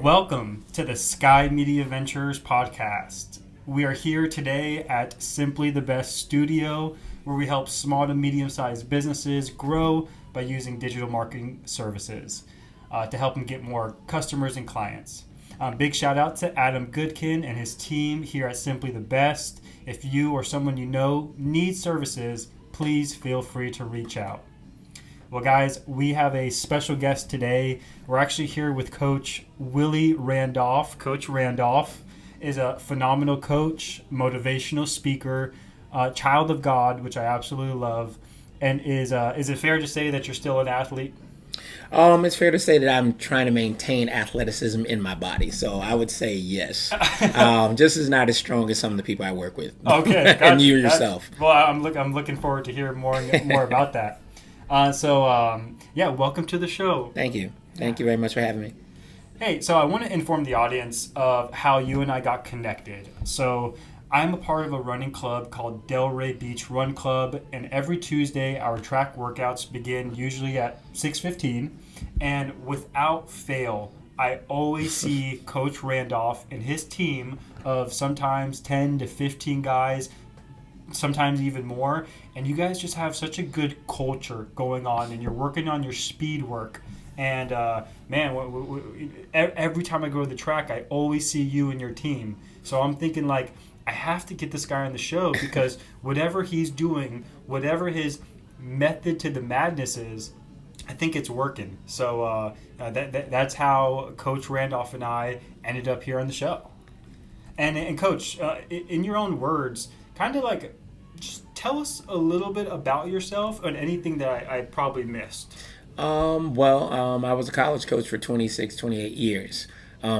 Welcome to the Sky Media Ventures podcast. We are here today at Simply the Best Studio, where we help small to medium-sized businesses grow by using digital marketing services to help them get more customers and clients. Big shout out to Adam Goodkin and his team here at Simply the Best. If you or someone you know needs services, please feel free to reach out. Well, guys, we have a special guest today. We're actually here with Coach Willie Randolph. Coach Randolph is a phenomenal coach, motivational speaker, child of God, which I absolutely love. And is it fair to say that you're still an athlete? It's fair to say that I'm trying to maintain athleticism in my body, so I would say yes. Just as not as strong as some of the people I work with. Okay, gotcha. And you yourself. Well, I'm looking forward to hearing more about that. Welcome to the show. Thank you. Thank you very much for having me. Hey, so I want to inform the audience of how you and I got connected. So I'm a part of a running club called Delray Beach Run Club, and every Tuesday our track workouts begin usually at 6:15, and without fail, I always see Coach Randolph and his team of sometimes 10 to 15 guys, sometimes even more, and you guys just have such a good culture going on, and you're working on your speed work. And every time I go to the track, I always see you and your team. So I'm thinking, like, I have to get this guy on the show because whatever he's doing, whatever his method to the madness is, I think it's working. So that's how Coach Randolph and I ended up here on the show. And Coach, in your own words, kind of like, just tell us a little bit about yourself and anything that I probably missed. I was a college coach for 26, 28 years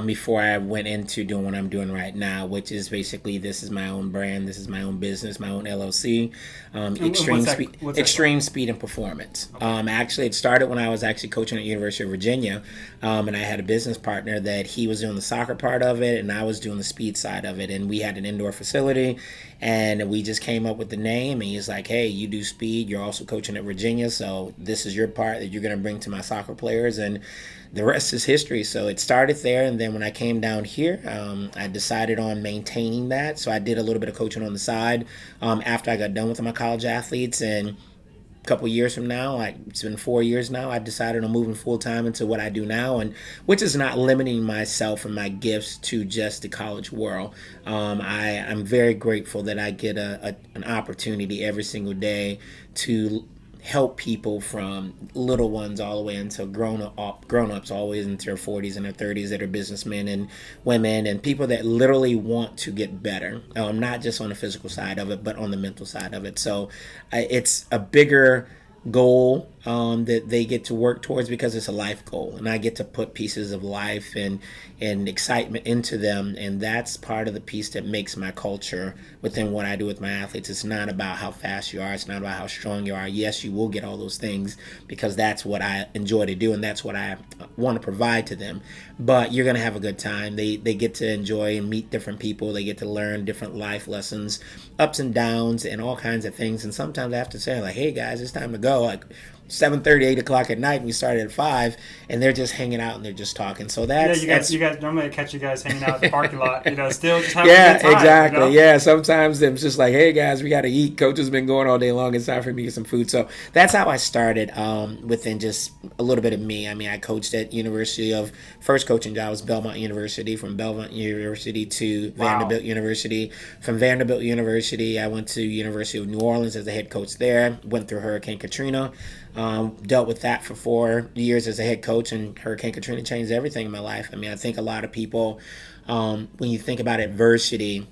before I went into doing what I'm doing right now, which is basically, this is my own brand, this is my own business, my own LLC, Extreme Speed and Performance. Okay. Actually, it started when I was actually coaching at University of Virginia, and I had a business partner that he was doing the soccer part of it, and I was doing the speed side of it, and we had an indoor facility, and we just came up with the name, and he's like, hey, you do speed, you're also coaching at Virginia, so this is your part that you're going to bring to my soccer players, and the rest is history. So it started there, and then when I came down here, I decided on maintaining that. So I did a little bit of coaching on the side after I got done with my college athletes, and a couple years from now, it's been 4 years now, I decided on moving full-time into what I do now, and which is not limiting myself and my gifts to just the college world. I'm very grateful that I get an opportunity every single day to help people from little ones all the way until grown-ups, always into their 40s and their 30s, that are businessmen and women and people that literally want to get better, not just on the physical side of it, but on the mental side of it. So it's a bigger goal that they get to work towards because it's a life goal, and I get to put pieces of life and excitement into them, and that's part of the piece that makes my culture within what I do with my athletes. It's not about how fast you are, it's not about how strong you are. Yes, you will get all those things because that's what I enjoy to do, and that's what I want to provide to them, but you're going to have a good time. They get to enjoy and meet different people. They get to learn different life lessons, ups and downs, and all kinds of things. And sometimes I have to say, like, hey guys, it's time to go. Like 7:30, 8 o'clock at night, and we started at 5, and they're just hanging out and they're just talking. So that's you guys normally I catch you guys hanging out in the parking lot, still just having a good time. Exactly. Yeah, sometimes it's just like, hey guys, we got to eat. Coach has been going all day long. It's time for me to get some food. So that's how I started within just a little bit of me. I mean, I coached at first coaching job was Belmont University, from Belmont University to Vanderbilt University. From Vanderbilt University, I went to University of New Orleans as the head coach there, went through Hurricane Katrina. Dealt with that for 4 years as a head coach, and Hurricane Katrina changed everything in my life. I mean, I think a lot of people, when you think about adversity,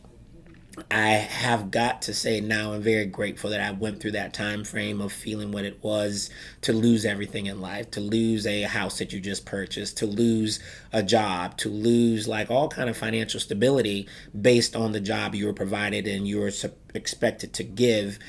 I have got to say now I'm very grateful that I went through that time frame of feeling what it was to lose everything in life, to lose a house that you just purchased, to lose a job, to lose like all kind of financial stability based on the job you were provided and you were expected to give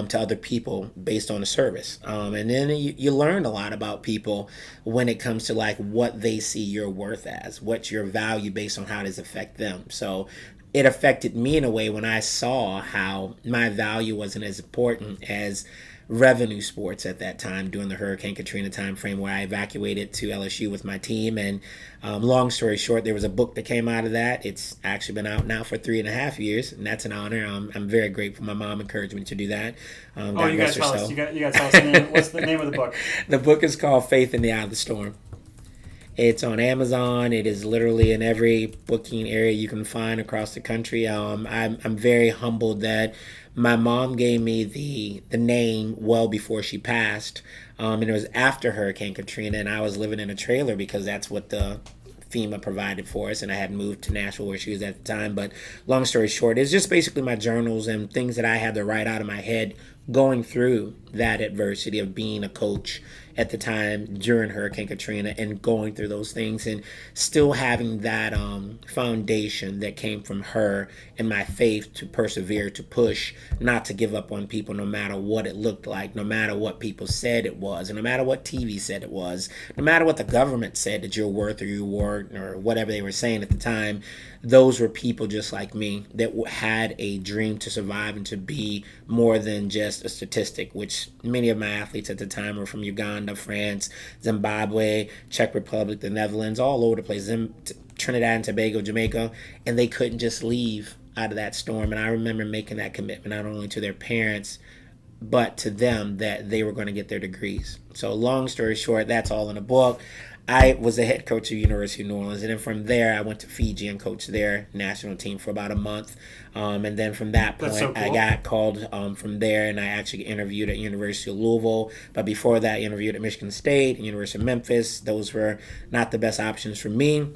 to other people based on the service. And then you learn a lot about people when it comes to like what they see your worth as, what's your value based on how does it affect them. So it affected me in a way when I saw how my value wasn't as important as revenue sports at that time during the Hurricane Katrina time frame, where I evacuated to LSU with my team. And long story short, there was a book that came out of that. It's actually been out now for 3.5 years, and that's an honor. I'm very grateful. My mom encouraged me to do that. You got to tell us. You got to tell us the name. What's the name of the book? The book is called Faith in the Eye of the Storm. It's on Amazon. It is literally in every booking area you can find across the country. I'm very humbled that my mom gave me the name well before she passed. And it was after Hurricane Katrina, and I was living in a trailer because that's what the FEMA provided for us, and I had moved to Nashville where she was at the time. But long story short, it's just basically my journals and things that I had to write out of my head going through that adversity of being a coach at the time during Hurricane Katrina, and going through those things and still having that foundation that came from her and my faith to persevere, to push, not to give up on people no matter what it looked like, no matter what people said it was, and no matter what TV said it was, no matter what the government said that you're worth or you weren't, or whatever they were saying at the time. Those were people just like me that had a dream to survive and to be more than just a statistic, which many of my athletes at the time were from Uganda, France, Zimbabwe, Czech Republic, the Netherlands, all over the place, Trinidad and Tobago, Jamaica, and they couldn't just leave out of that storm. And I remember making that commitment not only to their parents, but to them, that they were going to get their degrees. So long story short, that's all in the book. I was the head coach of the University of New Orleans, and then from there I went to Fiji and coached their national team for about a month. And then from that point, so cool. I got called from there, and I actually interviewed at University of Louisville. But before that, I interviewed at Michigan State and University of Memphis. Those were not the best options for me.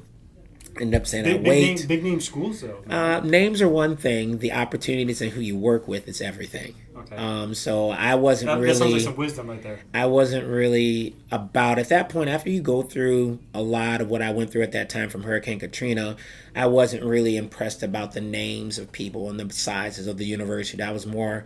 Ended up saying big name schools though. Names are one thing. The opportunities and who you work with is everything. Okay. So I wasn't really. That sounds like some wisdom right there. I wasn't really about, at that point, after you go through a lot of what I went through at that time from Hurricane Katrina, I wasn't really impressed about the names of people and the sizes of the university. I was more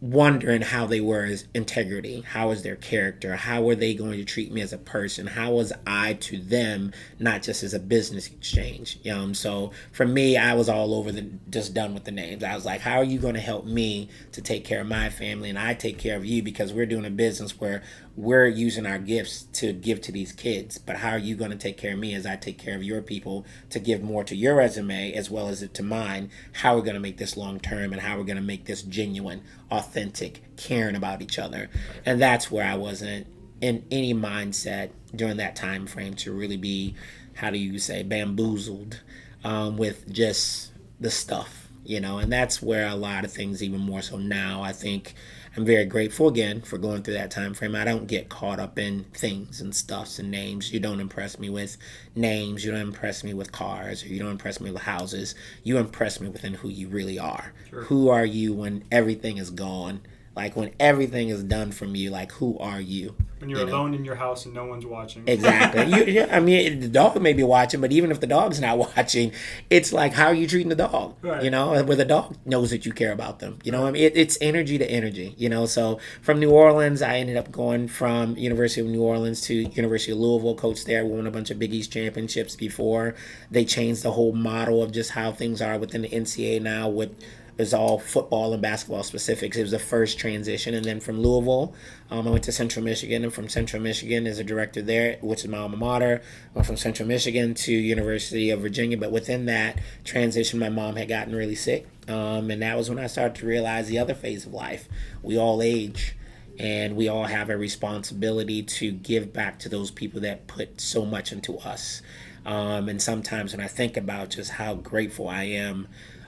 wondering how they were as integrity, how was their character, how were they going to treat me as a person, how was I to them, not just as a business exchange. So for me, I was all over just done with the names. I was like, how are you going to help me to take care of my family, and I take care of you, because we're doing a business where we're using our gifts to give to these kids, but how are you going to take care of me as I take care of your people, to give more to your resume as well as to mine? How we're going to make this long term, and how we're going to make this genuine, authentic, caring about each other. And that's where I wasn't in any mindset during that time frame to really be, how do you say, bamboozled with just the stuff, and that's where a lot of things, even more so now, I think I'm very grateful again for going through that time frame. I don't get caught up in things and stuffs and names. You don't impress me with names. You don't impress me with cars, or you don't impress me with houses. You impress me within who you really are. Sure. Who are you when everything is gone? Like when everything is done from you, like who are you? When you're alone in your house and no one's watching. Exactly. I mean, the dog may be watching, but even if the dog's not watching, it's like, how are you treating the dog? Right. Where the dog knows that you care about them. I mean, it's energy to energy. So from New Orleans, I ended up going from University of New Orleans to University of Louisville. Coached there, won a bunch of Big East championships before they changed the whole model of just how things are within the NCAA now with. It was all football and basketball specifics. It was the first transition. And then from Louisville, I went to Central Michigan. And from Central Michigan as a director there, which is my alma mater, went from Central Michigan to University of Virginia. But within that transition, my mom had gotten really sick. And that was when I started to realize the other phase of life. We all age. And we all have a responsibility to give back to those people that put so much into us. And sometimes when I think about just how grateful I am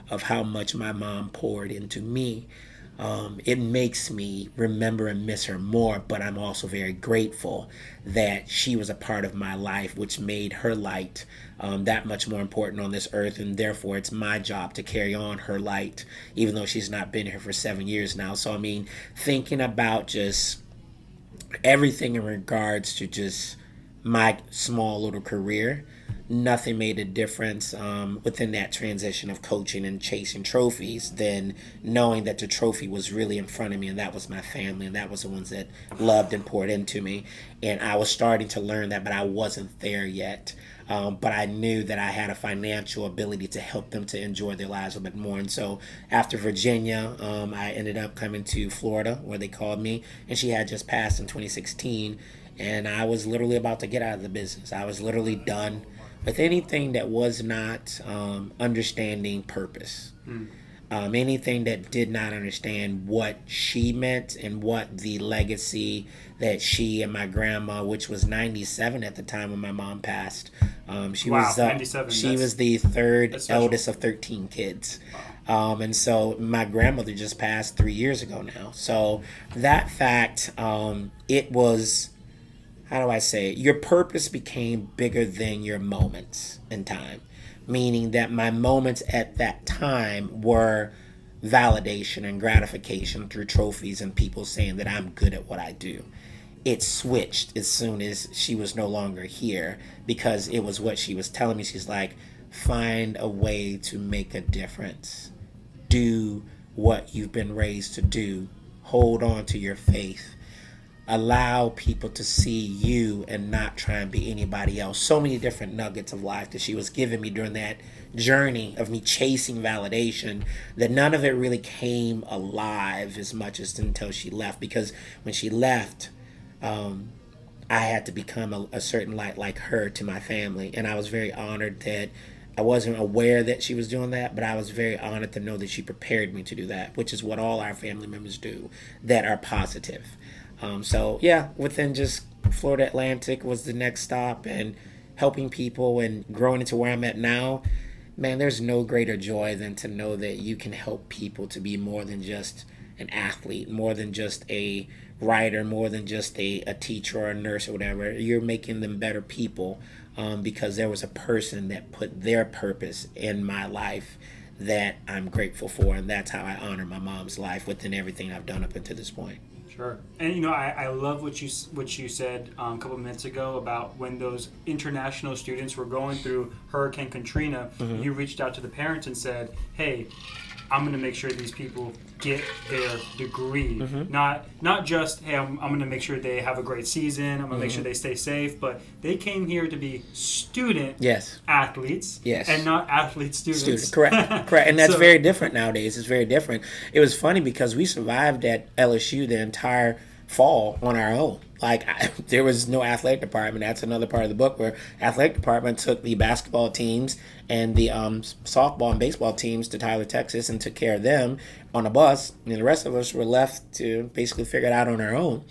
of how much my mom poured into me, it makes me remember and miss her more. But I'm also very grateful that she was a part of my life, which made her light that much more important on this earth. And therefore, it's my job to carry on her light, even though she's not been here for 7 years now. So, I mean, thinking about just everything in regards to just my small little career, nothing made a difference within that transition of coaching and chasing trophies than knowing that the trophy was really in front of me, and that was my family, and that was the ones that loved and poured into me. And I was starting to learn that, but I wasn't there yet. but I knew that I had a financial ability to help them to enjoy their lives a bit more. And so after Virginia, I ended up coming to Florida, where they called me, and she had just passed in 2016, and I was literally about to get out of the business. I was literally done with anything that was not understanding purpose. Anything that did not understand what she meant and what the legacy that she and my grandma, which was 97 at the time when my mom passed, she Wow, was 97. She was the third special. eldest of 13 kids. And so my grandmother just passed 3 years ago now. So that fact, it was, how do I say it? Your purpose became bigger than your moments in time. Meaning that my moments at that time were validation and gratification through trophies and people saying that I'm good at what I do. It switched as soon as she was no longer here, because it was what she was telling me. She's like, find a way to make a difference. Do what you've been raised to do. Hold on to your faith. Allow people to see you and not try and be anybody else. So many different nuggets of life that she was giving me during that journey of me chasing validation, that none of it really came alive as much as until she left. Because when she left, I had to become a certain light like her to my family. And I was very honored that I wasn't aware that she was doing that, but I was very honored to know that she prepared me to do that, which is what all our family members do that are positive. So yeah, within just Florida Atlantic was the next stop, and helping people and growing into where I'm at now. Man, there's no greater joy than to know that you can help people to be more than just an athlete, more than just a writer, more than just a teacher or a nurse or whatever. You're making them better people, because there was a person that put their purpose in my life that I'm grateful for, and that's how I honor my mom's life within everything I've done up until this point. Sure. And I love what you said a couple minutes ago about when those international students were going through Hurricane Katrina. You reached out to the parents and said, hey, I'm going to make sure these people get their degree. Not just, hey, I'm going to make sure they have a great season, I'm going to make sure they stay safe, but they came here to be student athletes and not athlete students. Correct. And that's very different nowadays. It's very different. It was funny because we survived at LSU the entire fall on our own. There was no athletic department. That's another part of the book, where athletic department took the basketball teams and the softball and baseball teams to Tyler, Texas, and took care of them on a bus. And the rest of us were left to basically figure it out on our own.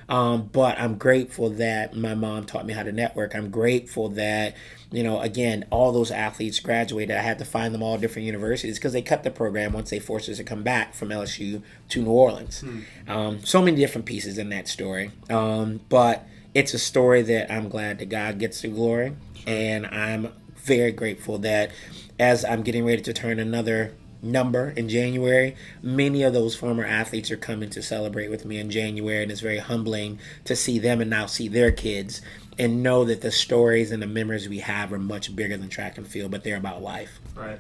But I'm grateful that my mom taught me how to network. I'm grateful that, again, all those athletes graduated. I had to find them all different universities because they cut the program once they forced us to come back from LSU to New Orleans. So many different pieces in that story. But it's a story that I'm glad that God gets the glory. And I'm very grateful that as I'm getting ready to turn another number in January, many of those former athletes are coming to celebrate with me in January, and it's very humbling to see them and now see their kids and know that the stories and the memories we have are much bigger than track and field, but they're about life. Right.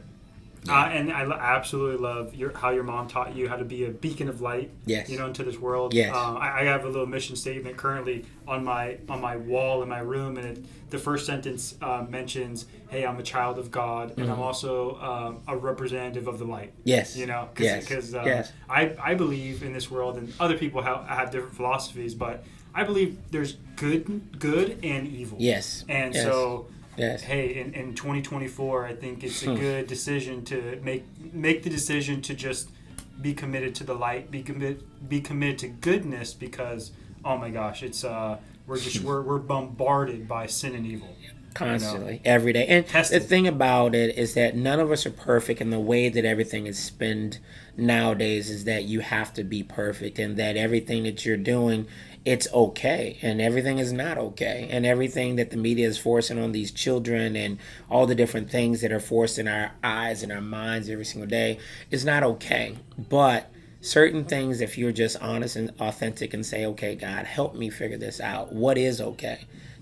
And I absolutely love how your mom taught you how to be a beacon of light, into this world. I have a little mission statement currently on my wall in my room, and the first sentence mentions, "Hey, I'm a child of God, and I'm also a representative of the light." Because I believe in this world, and other people have different philosophies, but I believe there's good and evil. So. Hey, in 2024, I think it's a good decision to make the decision to just be committed to the light, be committed to goodness, because oh my gosh, it's we're bombarded by sin and evil constantly, every day. And the thing about it is that none of us are perfect, and the way that everything is spent nowadays is that you have to be perfect, and that everything that you're doing, it's okay, and everything is not okay, and everything that the media is forcing on these children and all the different things that are forced in our eyes and our minds every single day is not okay. But certain things, if you're just honest and authentic and say, okay, God, help me figure this out, what is okay?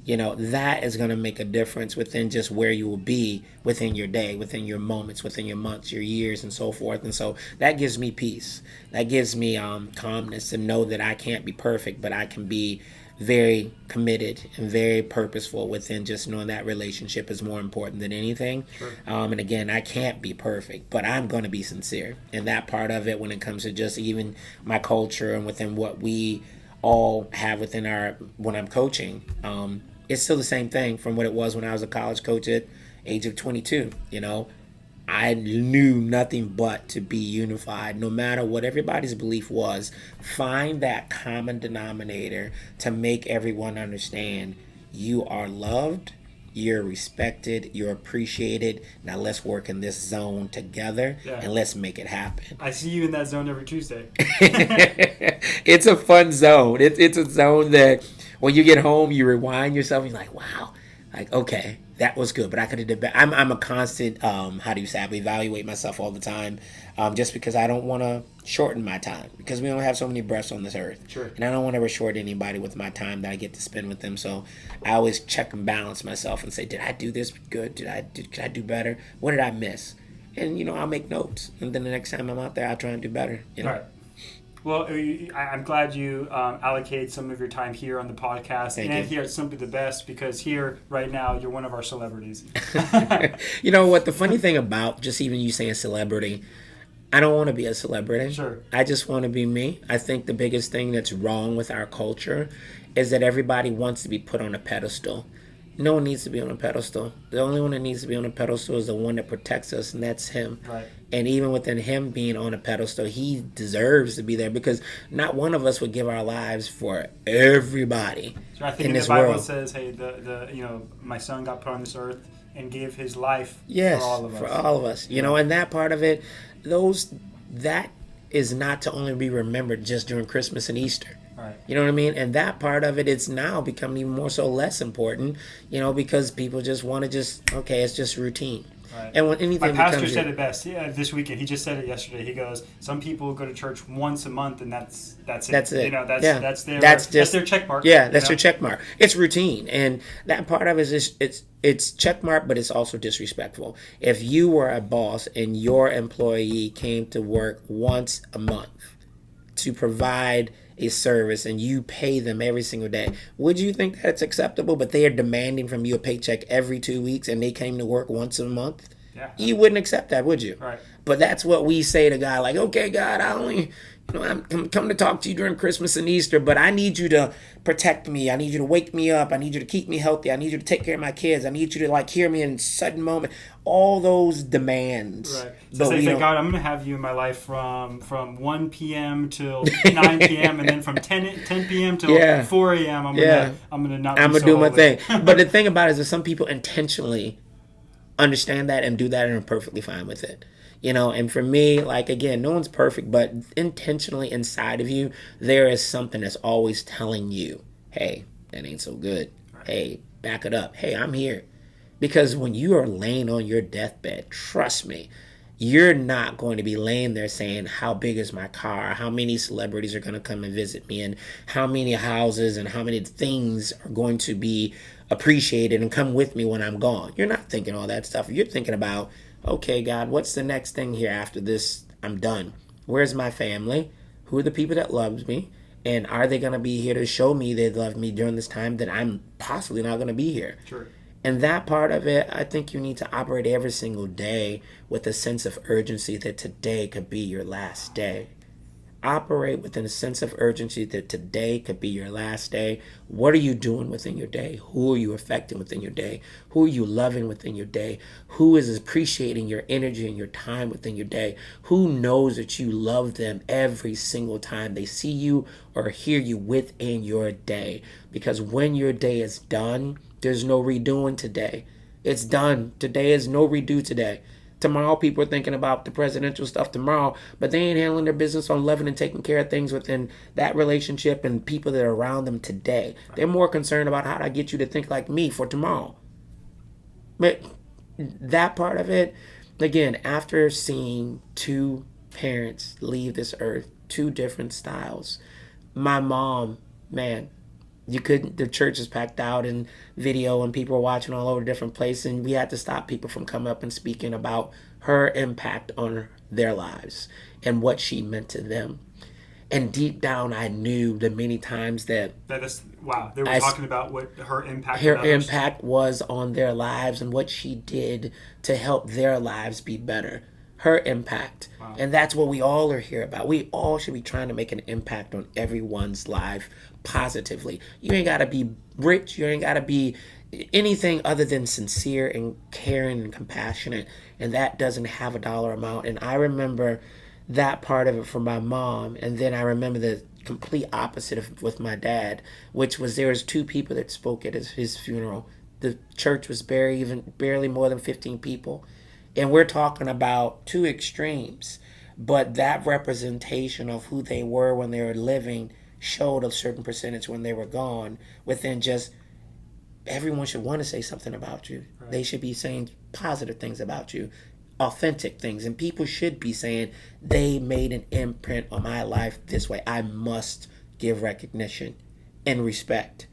That is going to make a difference within just where you will be within your day, within your moments, within your months, your years, and so forth. And so that gives me peace. That gives me calmness to know that I can't be perfect, but I can be very committed and very purposeful within just knowing that relationship is more important than anything. Sure. And again, I can't be perfect, but I'm going to be sincere. And that part of it, when it comes to just even my culture and within what we all have within when I'm coaching, it's still the same thing from what it was when I was a college coach at age of 22. I knew nothing but to be unified, no matter what everybody's belief was. Find that common denominator to make everyone understand you are loved, you're respected, you're appreciated. Now let's work in this zone together and let's make it happen. I see you in that zone every Tuesday. It's a fun zone. It's a zone that when you get home, you rewind yourself and you're like, wow, like, okay, that was good, but I could have done better. I'm a constant, I evaluate myself all the time, just because I don't want to shorten my time, because we only have so many breaths on this earth. Sure. And I don't want to ever short anybody with my time that I get to spend with them. So I always check and balance myself and say, did I do this good? Could I do better? What did I miss? And, I'll make notes. And then the next time I'm out there, I'll try and do better. All right. Well, I'm glad you allocated some of your time here on the podcast and here at Simply the Best, because here right now you're one of our celebrities. You know what? The funny thing about just even you saying celebrity, I don't want to be a celebrity. Sure. I just want to be me. I think the biggest thing that's wrong with our culture is that everybody wants to be put on a pedestal. No one needs to be on a pedestal. The only one that needs to be on a pedestal is the one that protects us, and that's him. Right. And even within him being on a pedestal, he deserves to be there, because not one of us would give our lives for everybody so I think in this the Bible world. says, hey, my son got put on this earth and gave his life Yes, for all of us. for all of us. And that part of it, that is not to only be remembered just during Christmas and Easter. Right. You know what I mean? And that part of it, it's now become even more so less important, because people just want to it's just routine. Right. And when anything my pastor becomes said it best this weekend. He just said it yesterday. He goes, some people go to church once a month, and that's it. That's it. That's their check mark. Yeah, that's their check mark. It's routine, and that part of it is it's check mark, but it's also disrespectful. If you were a boss and your employee came to work once a month to provide a service and you pay them every single day, would you think that's acceptable? But they are demanding from you a paycheck every 2 weeks and they came to work once a month? Yeah. You wouldn't accept that, would you? Right. But that's what we say to God, like, okay, God, I only, I'm come to talk to you during Christmas and Easter, but I need you to protect me. I need you to wake me up. I need you to keep me healthy. I need you to take care of my kids. I need you to hear me in sudden moment. All those demands. Right. So say, God, I'm going to have you in my life from 1 p.m. till 9 p.m. and then from 10 p.m. till 4 a.m. I'm going to do my thing. But the thing about it is that some people intentionally understand that and do that and are perfectly fine with it. And for me, again, no one's perfect, but intentionally inside of you, there is something that's always telling you, hey, that ain't so good. Right. Hey, back it up. Hey, I'm here. Because when you are laying on your deathbed, trust me, you're not going to be laying there saying, how big is my car? How many celebrities are going to come and visit me? And how many houses and how many things are going to be appreciated and come with me when I'm gone? You're not thinking all that stuff. You're thinking about, okay, God, what's the next thing here after this? I'm done. Where's my family? Who are the people that loves me? And are they going to be here to show me they love me during this time that I'm possibly not going to be here? Sure. And that part of it, I think you need to operate every single day with a sense of urgency that today could be your last day. Operate within a sense of urgency that today could be your last day. What are you doing within your day? Who are you affecting within your day? Who are you loving within your day? Who is appreciating your energy and your time within your day? Who knows that you love them every single time they see you or hear you within your day? Because when your day is done, there's no redoing today. It's done. Today is no redo today. Tomorrow, people are thinking about the presidential stuff tomorrow, but they ain't handling their business on loving and taking care of things within that relationship and people that are around them today. They're more concerned about how do I get you to think like me for tomorrow. But that part of it, again, after seeing two parents leave this earth, two different styles, my mom, man, you couldn't, the church is packed out in video and people are watching all over different places, and we had to stop people from coming up and speaking about her impact on their lives and what she meant to them. And deep down, I knew the many times that wow, they were talking about what her impact was on their lives and what she did to help their lives be better. Her impact. Wow. And that's what we all are here about. We all should be trying to make an impact on everyone's life positively. You ain't got to be rich. You ain't got to be anything other than sincere and caring and compassionate. And that doesn't have a dollar amount. And I remember that part of it from my mom. And then I remember the complete opposite with my dad, which was there was 2 people that spoke at his funeral. The church was barely more than 15 people. And we're talking about 2 extremes. But that representation of who they were when they were living showed a certain percentage when they were gone. Within just, everyone should want to say something about you. Right. They should be saying positive things about you, authentic things. And people should be saying, they made an imprint on my life this way. I must give recognition and respect.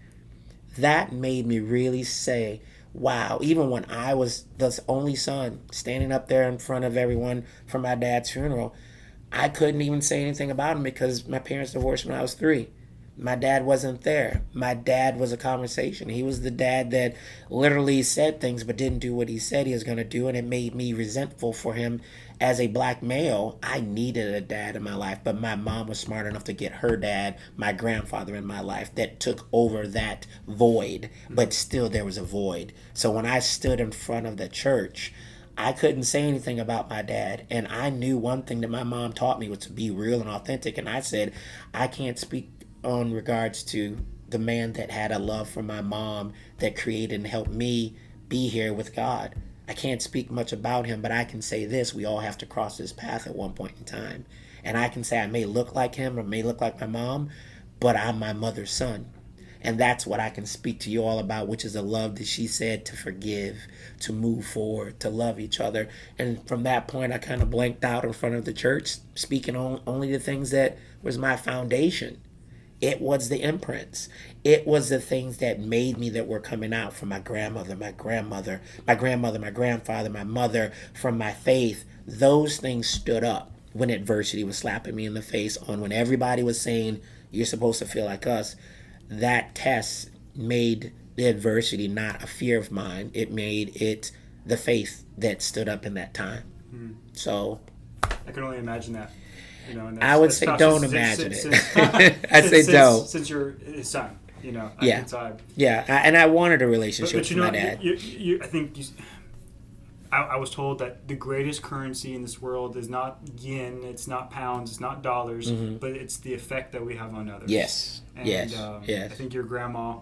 That made me really say, wow, even when I was the only son standing up there in front of everyone for my dad's funeral, I couldn't even say anything about him because my parents divorced when I was 3. My dad wasn't there. My dad was a conversation. He was the dad that literally said things but didn't do what he said he was going to do, and it made me resentful for him. As a black male, I needed a dad in my life, but my mom was smart enough to get her dad, my grandfather, in my life that took over that void, but still there was a void. So when I stood in front of the church, I couldn't say anything about my dad, and I knew one thing that my mom taught me was to be real and authentic, and I said, I can't speak on regards to the man that had a love for my mom that created and helped me be here with God. I can't speak much about him, but I can say this: we all have to cross this path at one point in time. And I can say I may look like him or may look like my mom, but I'm my mother's son. And that's what I can speak to you all about, which is the love that she said, to forgive, to move forward, to love each other. And from that point, I kind of blanked out in front of the church, speaking on only the things that was my foundation. It was the imprints. It was the things that made me, that were coming out from my grandmother, my grandfather, my mother, from my faith. Those things stood up when adversity was slapping me in the face, on when everybody was saying, you're supposed to feel like us. That test made the adversity not a fear of mine. It made it the faith that stood up in that time. So I can only imagine that. You know, and I would say don't imagine it. I'd say don't. Since you're his son, you know. And I wanted a relationship with my dad. I was told that the greatest currency in this world is not yen, it's not pounds, it's not dollars, but it's the effect that we have on others. Yes. And, I think your grandma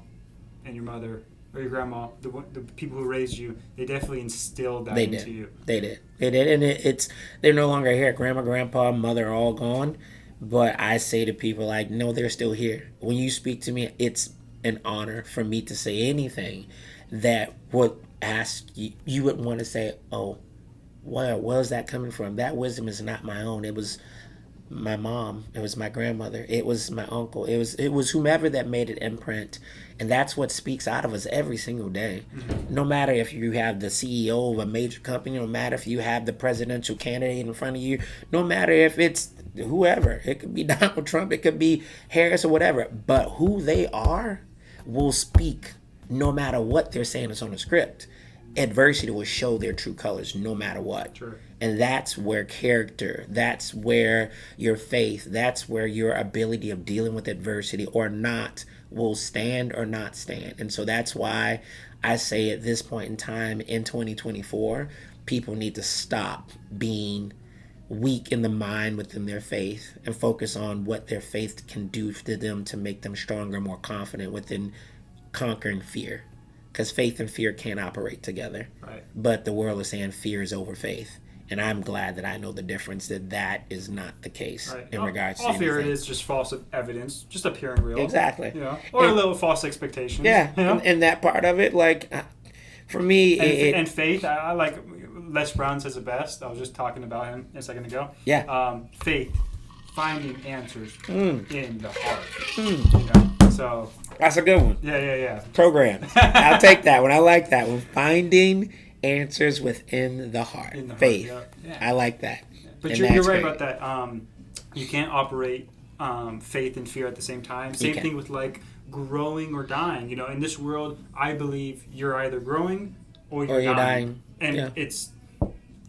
and your mother, or your grandma, the people who raised you, they definitely instilled that into you. They did. And they're no longer here. Grandma, grandpa, mother are all gone. But I say to people, like, no, they're still here. When you speak to me, it's an honor for me to say anything that would ask you. You would want to say, oh, where is that coming from? That wisdom is not my own. It was my mom. It was my grandmother. It was my uncle. It was whomever that made an imprint. And that's what speaks out of us every single day. No matter if you have the CEO of a major company, no matter if you have the presidential candidate in front of you, no matter if it's whoever. It could be Donald Trump, it could be Harris or whatever. But who they are will speak no matter what they're saying is on the script. Adversity will show their true colors no matter what. Sure. And that's where character, that's where your faith, that's where your ability of dealing with adversity or not will stand or not stand. And so that's why I say at this point in time in 2024, people need to stop being weak in the mind within their faith and focus on what their faith can do to them to make them stronger, more confident within conquering fear. Because faith and fear can't operate together. Right. But the world is saying fear is over faith. And I'm glad that I know the difference, that is not the case in regards to all fear is just false evidence, just appearing real. Exactly. You know, or a little false expectations. Yeah. You know? And that part of it, like, for me... And faith, I like... Les Brown says it best. I was just talking about him a second ago. Yeah. Faith, finding answers in the heart. You know? So... That's a good one. Yeah. Program. I'll take that one. I like that one. Finding answers within the heart. Faith. Yeah. I like that. Yeah. But you're right about that. You can't operate faith and fear at the same time. Same thing with like growing or dying. You know, in this world, I believe you're either growing or you're dying. And it's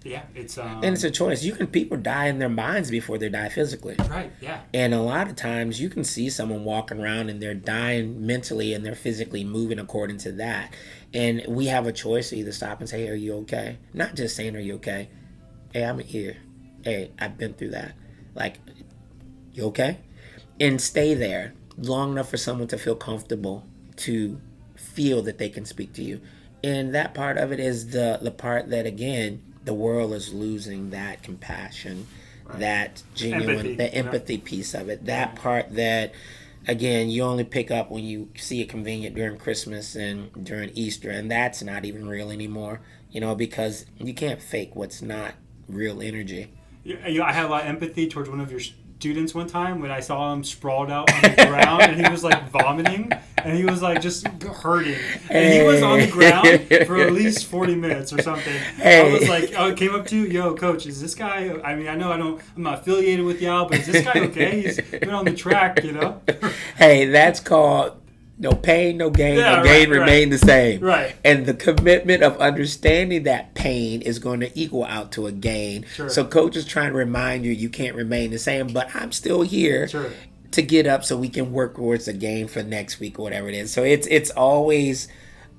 and it's a choice. People die in their minds before they die physically. Right, yeah. And a lot of times you can see someone walking around and they're dying mentally and they're physically moving according to that. And we have a choice to either stop and say, hey, are you okay? Not just saying, are you okay? Hey, I'm here. Hey, I've been through that. Like, you okay? And stay there long enough for someone to feel comfortable to feel that they can speak to you. And that part of it is the part that, again, the world is losing that compassion, that genuine, the empathy piece of it. That part that, again, you only pick up when you see it convenient during Christmas and during Easter. And that's not even real anymore, you know, because you can't fake what's not real energy. I had a lot of empathy towards one of your students one time when I saw him sprawled out on the ground and he was like vomiting and he was like just hurting and he was on the ground for at least 40 minutes or something. I was like, I came up to you, yo, coach, is this guy, I mean, I know I'm not affiliated with y'all, but is this guy okay? He's been on the track, you know? Hey, that's called no pain, no gain. No gain remain the same. Right. And the commitment of understanding that pain is going to equal out to a gain. Sure. So coach is trying to remind you can't remain the same, but I'm still here to get up so we can work towards a gain for next week or whatever it is. So it's always,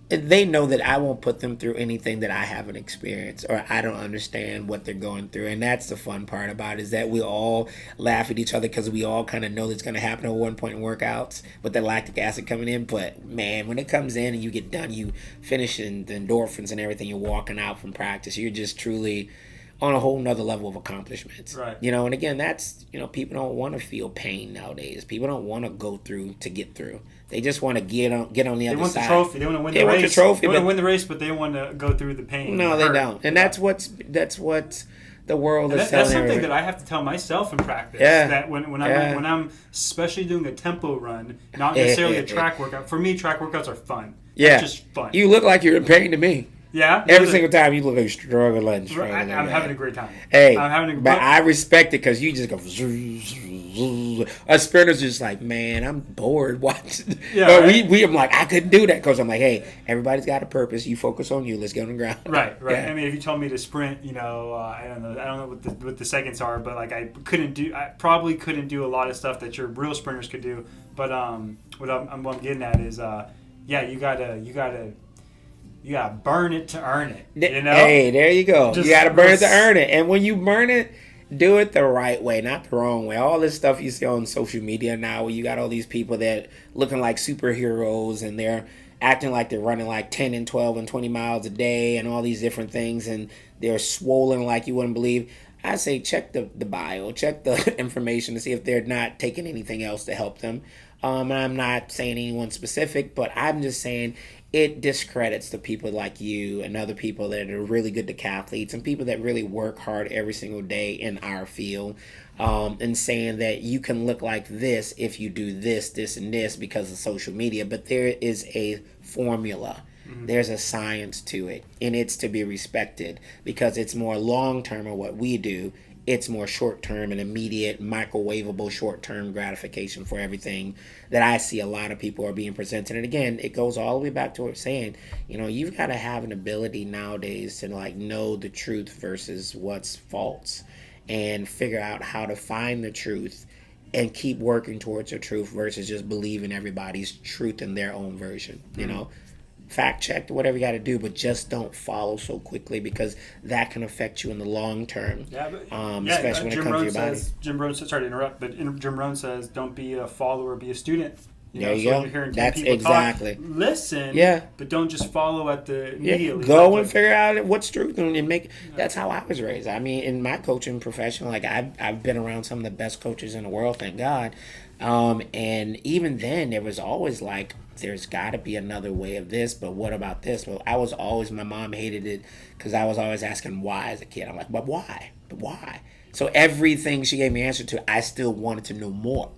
they know that I won't put them through anything that I haven't experienced or I don't understand what they're going through. And that's the fun part about it, is that we all laugh at each other because we all kind of know that's going to happen at one point in workouts with the lactic acid coming in. But, man, when it comes in and you get done, you finish in the endorphins and everything, you're walking out from practice, you're just truly on a whole nother level of accomplishments. Right. You know, and again, that's, you know, people don't want to feel pain nowadays. People don't want to go through to get through. They just want to get on the other side. They want the trophy. They want to win the race. Want the trophy, they want to win the race, but they want to go through the pain. No, they don't. And that's what the world is telling That's something that I have to tell myself in practice. Yeah. That when I'm especially doing a tempo run, not necessarily a track workout. For me, track workouts are fun. Yeah. It's just fun. You look like you're in pain to me. Yeah. Every single time you look like you're struggling. I'm having a great time. Hey, but I respect it because you just go. A sprinter's just like, man, I'm bored watching. Yeah, but right? I'm like, I couldn't do that because I'm like, hey, everybody's got a purpose. You focus on you. Let's get on the ground. Right. Yeah. I mean, if you told me to sprint, you know, I don't know what the seconds are, but like I probably couldn't do a lot of stuff that your real sprinters could do. But what I'm getting at is, you gotta burn it to earn it. You know? Hey, there you go. You gotta burn it to earn it. And when you burn it, do it the right way, not the wrong way. All this stuff you see on social media now, where you got all these people that looking like superheroes and they're acting like they're running like 10 and 12 and 20 miles a day and all these different things, and they're swollen like you wouldn't believe. I say check the bio, check the information to see if they're not taking anything else to help them. And I'm not saying anyone specific, but I'm just saying it discredits the people like you and other people that are really good decathletes and people that really work hard every single day in our field, and saying that you can look like this if you do this, this, and this because of social media. But there is a formula. Mm-hmm. There's a science to it, and it's to be respected because it's more long-term of what we do. It's more short-term and immediate, microwavable short-term gratification for everything that I see a lot of people are being presented. And again, it goes all the way back to what we're saying. You know, you've got to have an ability nowadays to like know the truth versus what's false and figure out how to find the truth and keep working towards the truth versus just believing everybody's truth in their own version, you know? Fact check, whatever you got to do, but just don't follow so quickly because that can affect you in the long term. Especially when it comes to your body. Jim Rohn says, sorry to interrupt, but Jim Rohn says, don't be a follower, be a student. There you go. That's exactly. Listen, but don't just follow at the immediately. Go and figure out what's truth and make. That's how I was raised. I mean, in my coaching profession, like I've been around some of the best coaches in the world, thank God. And even then, there was always like, there's got to be another way of this, but what about this? Well, my mom hated it because I was always asking why as a kid. I'm like, but why? But why? So everything she gave me answer to, I still wanted to know more.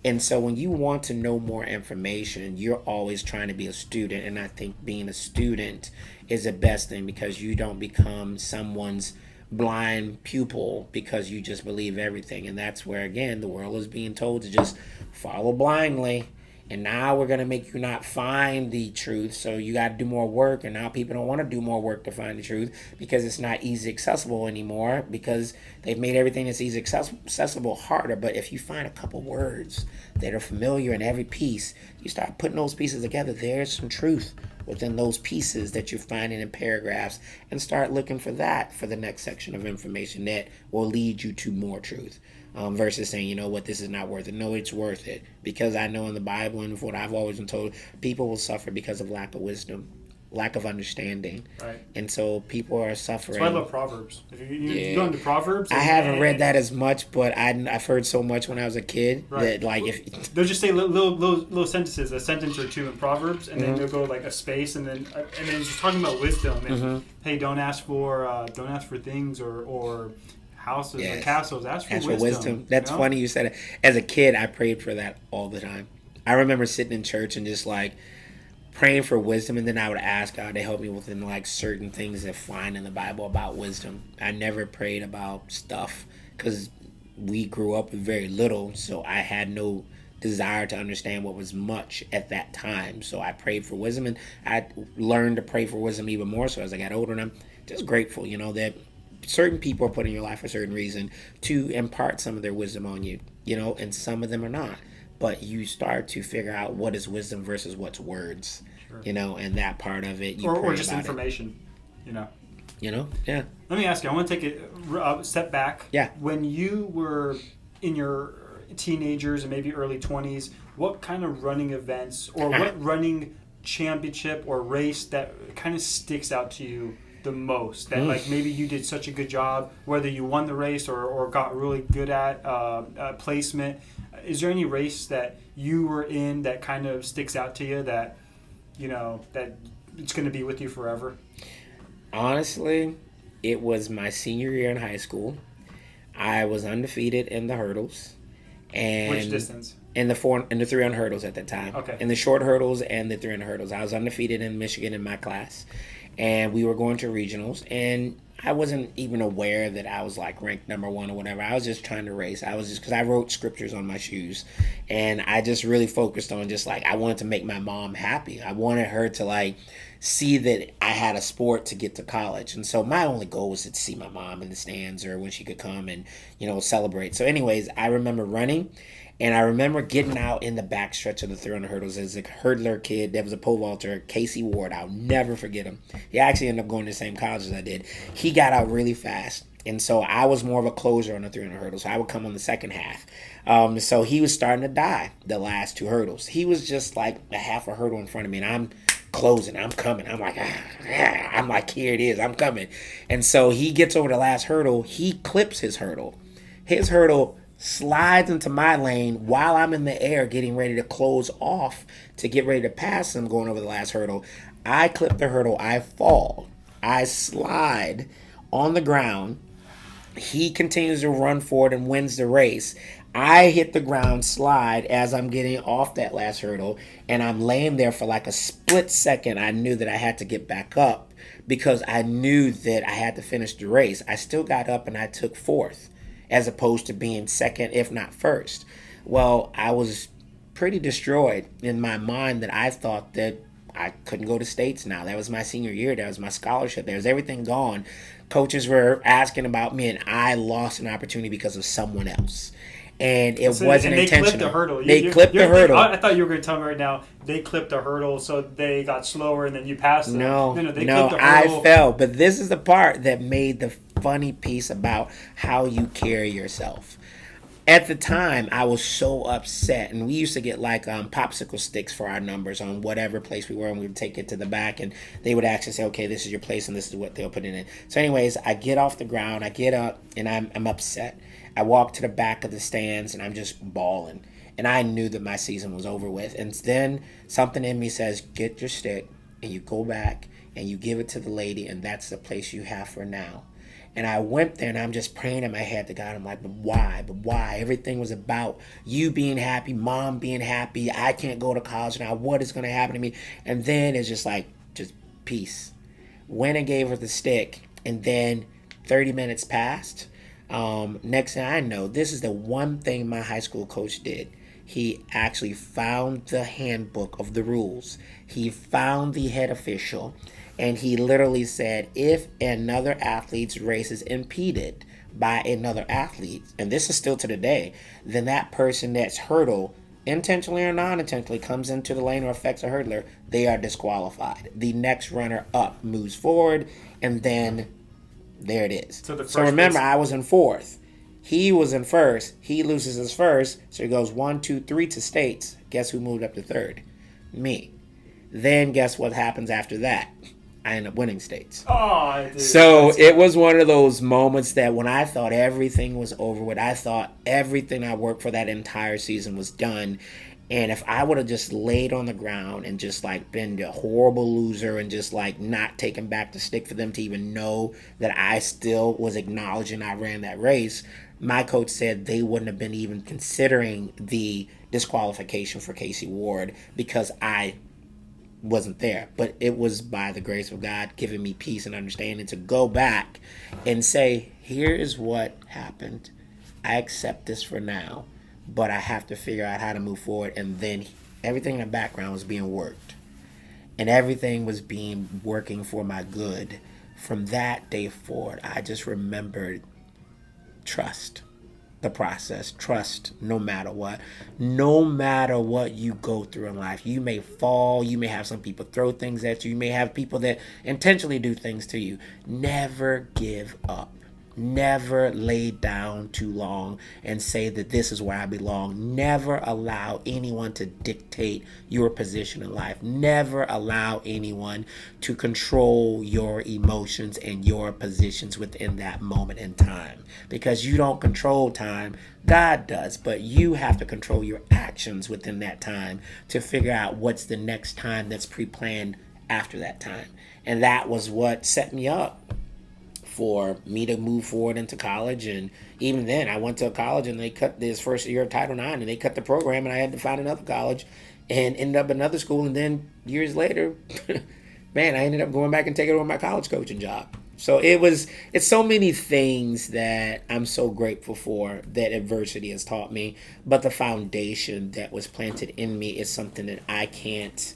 And so when you want to know more information, you're always trying to be a student. And I think being a student is the best thing because you don't become someone's blind pupil because you just believe everything. And that's where, again, the world is being told to just follow blindly. And now we're going to make you not find the truth. So you got to do more work. And now people don't want to do more work to find the truth because it's not easy accessible anymore, because they've made everything that's easy accessible harder. But if you find a couple words that are familiar in every piece, you start putting those pieces together, there's some truth within those pieces that you're finding in paragraphs, and start looking for that for the next section of information that will lead you to more truth. Versus saying, you know what, this is not worth it. No, it's worth it. Because I know in the Bible, and what I've always been told, people will suffer because of lack of wisdom, lack of understanding. Right. And so people are suffering. That's why I love Proverbs. If you go into Proverbs. I haven't read that as much, but I've heard so much when I was a kid that, like, if they'll just say little sentences, a sentence or two in Proverbs, and then they'll go like a space, and then just talking about wisdom. And hey, don't ask for things or houses or castles. Ask for wisdom. That's funny you said it. As a kid, I prayed for that all the time. I remember sitting in church and just like praying for wisdom, and then I would ask God to help me within like certain things that find in the Bible about wisdom. I never prayed about stuff because we grew up with very little, so I had no desire to understand what was much at that time. So I prayed for wisdom, and I learned to pray for wisdom even more so as I got older. And I'm just grateful, that certain people are put in your life for a certain reason to impart some of their wisdom on you, and some of them are not. But you start to figure out what is wisdom versus what's words, and that part of it. Or just information, yeah. Let me ask you, I want to take a step back. Yeah. When you were in your teenagers and maybe early 20s, what kind of running events or what running championship or race that kind of sticks out to you the most, that like maybe you did such a good job, whether you won the race or got really good at placement? Is there any race that you were in that kind of sticks out to you that that it's going to be with you forever? Honestly, it was my senior year in high school. I was undefeated in the hurdles. And which distance? In the 300 hurdles at that time. Okay. In the short hurdles and the 300 hurdles. I was undefeated in Michigan in my class. And we were going to regionals, and I wasn't even aware that I was like ranked number one or whatever. I was just trying to race. Because I wrote scriptures on my shoes, and I just really focused on just like, I wanted to make my mom happy. I wanted her to like see that I had a sport to get to college. And so my only goal was to see my mom in the stands or when she could come and, celebrate. So anyways, I remember running. And I remember getting out in the backstretch of the 300 hurdles as a hurdler kid. There was a pole vaulter, Casey Ward. I'll never forget him. He actually ended up going to the same college as I did. He got out really fast. And so I was more of a closer on the 300 hurdles. So I would come on the second half. So he was starting to die the last two hurdles. He was just like a half a hurdle in front of me. And I'm closing. I'm coming. I'm like, here it is. I'm coming. And so he gets over the last hurdle. He clips his hurdle. His hurdle slides into my lane while I'm in the air getting ready to close off to get ready to pass him going over the last hurdle. I clip the hurdle. I fall. I slide on the ground. He continues to run forward and wins the race. I hit the ground, slide as I'm getting off that last hurdle, and I'm laying there for like a split second. I knew that I had to get back up because I knew that I had to finish the race. I still got up and I took fourth, as opposed to being second, if not first. Well, I was pretty destroyed in my mind that I thought that I couldn't go to states now. That was my senior year. That was my scholarship. There was everything gone. Coaches were asking about me, and I lost an opportunity because of someone else. And it wasn't intentional. They clipped the hurdle. They clipped the hurdle. I thought you were going to tell me right now, they clipped the hurdle so they got slower and then you passed them. No, they clipped the hurdle. I fell. But this is the part that made the funny piece about how you carry yourself. At the time, I was so upset, and we used to get like popsicle sticks for our numbers on whatever place we were, and we would take it to the back, and they would actually say, okay, this is your place, and this is what they'll put in it. So anyways, I get off the ground, I get up, and I'm upset. I walk to the back of the stands, and I'm just bawling, and I knew that my season was over with. And then something in me says, get your stick, and you go back, and you give it to the lady, and that's the place you have for now. And I went there, and I'm just praying in my head to God. I'm like, but why? But why? Everything was about you being happy, mom being happy. I can't go to college now. What is going to happen to me? And then it's just like, just peace. Went and gave her the stick. And then 30 minutes passed. Next thing I know, this is the one thing my high school coach did. He actually found the handbook of the rules. He found the head official, and he literally said, if another athlete's race is impeded by another athlete, and this is still to the day, then that person that's hurdle, intentionally or non-intentionally, comes into the lane or affects a hurdler, they are disqualified. The next runner up moves forward, and then there it is. So remember, I was in fourth. He was in first. He loses his first, so he goes 1, 2, 3 to states. Guess who moved up to third? Me. Then guess what happens after that? I end up winning states. Oh, dude, so it was one of those moments that when I thought everything was over with, I thought everything I worked for that entire season was done. And if I would have just laid on the ground and just like been a horrible loser and just like not taken back the stick for them to even know that I still was acknowledging I ran that race, my coach said they wouldn't have been even considering the disqualification for Casey Ward because I wasn't there. But it was by the grace of God giving me peace and understanding to go back and say, here is what happened. I accept this for now, but I have to figure out how to move forward. And then everything in the background was being worked, and everything was being working for my good. From that day forward, I just remembered trust the process. Trust no matter what. No matter what you go through in life. You may fall. You may have some people throw things at you. You may have people that intentionally do things to you. Never give up. Never lay down too long and say that this is where I belong. Never allow anyone to dictate your position in life. Never allow anyone to control your emotions and your positions within that moment in time. Because you don't control time, God does. But you have to control your actions within that time to figure out what's the next time that's pre-planned after that time. And that was what set me up for me to move forward into college. And even then, I went to a college and they cut this first year of Title IX, and they cut the program, and I had to find another college and ended up another school. And then years later, man, I ended up going back and taking over my college coaching job. So it's so many things that I'm so grateful for that adversity has taught me. But the foundation that was planted in me is something that I can't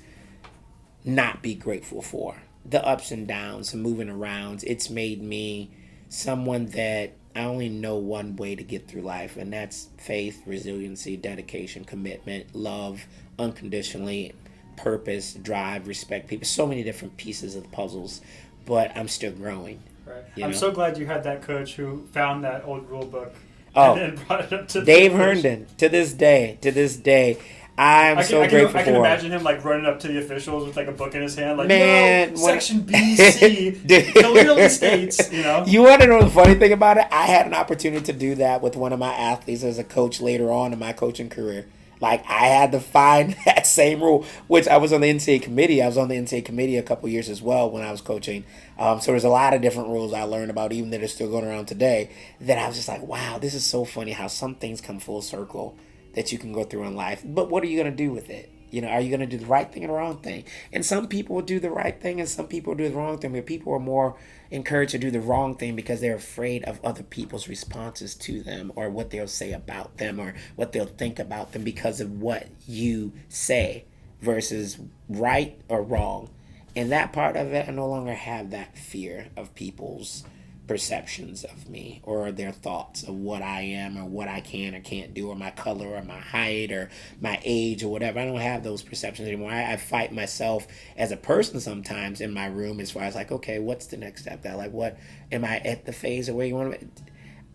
not be grateful for. The ups and downs and moving around, it's made me someone that I only know one way to get through life, and that's faith, resiliency, dedication, commitment, love, unconditionally, purpose, drive, respect people. So many different pieces of the puzzles, but I'm still growing. Right. I'm so glad you had that coach who found that old rule book and then brought it up to Dave Herndon. To this day. I'm so grateful for. I can imagine him like running up to the officials with like a book in his hand, like, man, no, section B, C, clearly states, you know. You want to know the funny thing about it? I had an opportunity to do that with one of my athletes as a coach later on in my coaching career. Like, I had to find that same rule, which I was on the NCAA committee. I was on the NCAA committee a couple years as well when I was coaching. So there's a lot of different rules I learned about, even that are still going around today, that I was just like, wow, this is so funny how some things come full circle that you can go through in life. But what are you going to do with it? You know, are you going to do the right thing or the wrong thing? And some people will do the right thing and some people will do the wrong thing. But people are more encouraged to do the wrong thing because they're afraid of other people's responses to them, or what they'll say about them, or what they'll think about them because of what you say versus right or wrong. And that part of it, I no longer have that fear of people's perceptions of me or their thoughts of what I am or what I can or can't do, or my color or my height or my age or whatever. I don't have those perceptions anymore. I fight myself as a person sometimes in my room as far as like, okay, what's the next step? Like, what am I at the phase of where you want to be?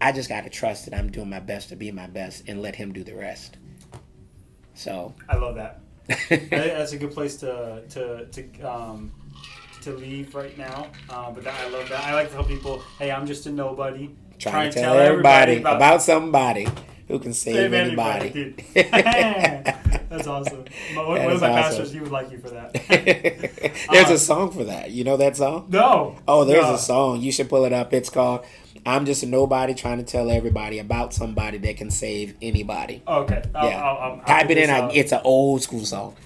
I just got to trust that I'm doing my best to be my best and let him do the rest. So I love that. That's a good place to leave right now, but I love that. I like to tell people, hey, I'm just a nobody. Trying to tell everybody about somebody who can save anybody. That's awesome. One of my pastors, he would like you for that. There's a song for that. You know that song? No. Oh, there's a song. You should pull it up. It's called I'm Just a Nobody Trying to Tell Everybody About Somebody That Can Save Anybody. Okay. I'll type it in. It's an old school song.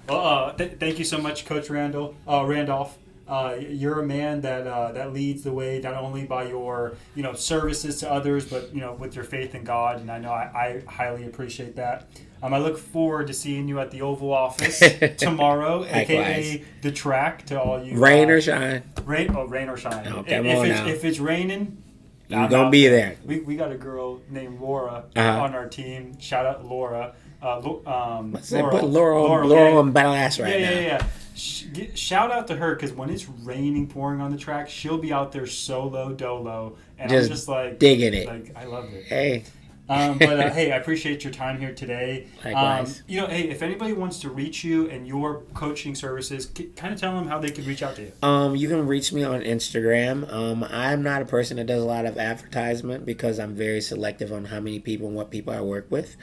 Well, thank you so much, Coach Randolph. You're a man that leads the way, not only by your services to others, but with your faith in God. And I know I highly appreciate that. I look forward to seeing you at the Oval Office tomorrow, aka the track. To all you, rain or shine. Rain or shine. Oh, come on now. If it's raining, you're gonna be there. We got a girl named Laura on our team. Shout out Laura. Put Laura on blast right now. Yeah. Shout out to her, because when it's raining, pouring on the track, she'll be out there solo dolo, and I'm just like digging it. Like, I love it. Hey. Hey, I appreciate your time here today. Likewise. Hey, if anybody wants to reach you and your coaching services, kind of tell them how they could reach out to you. You can reach me on Instagram. I'm not a person that does a lot of advertisement, because I'm very selective on how many people and what people I work with.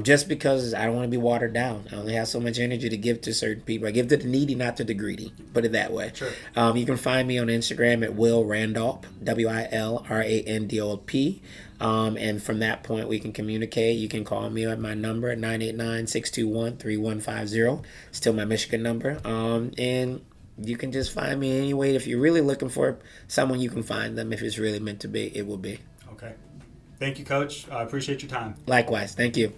Just because I don't want to be watered down. I only have so much energy to give to certain people. I give to the needy, not to the greedy. Put it that way. Sure. You can find me on Instagram at Will Randolph, WILRANDOLP. And from that point, we can communicate. You can call me at my number at 989-621-3150. Still my Michigan number. And you can just find me anyway. If you're really looking for someone, you can find them. If it's really meant to be, it will be. Okay. Thank you, Coach. I appreciate your time. Likewise. Thank you.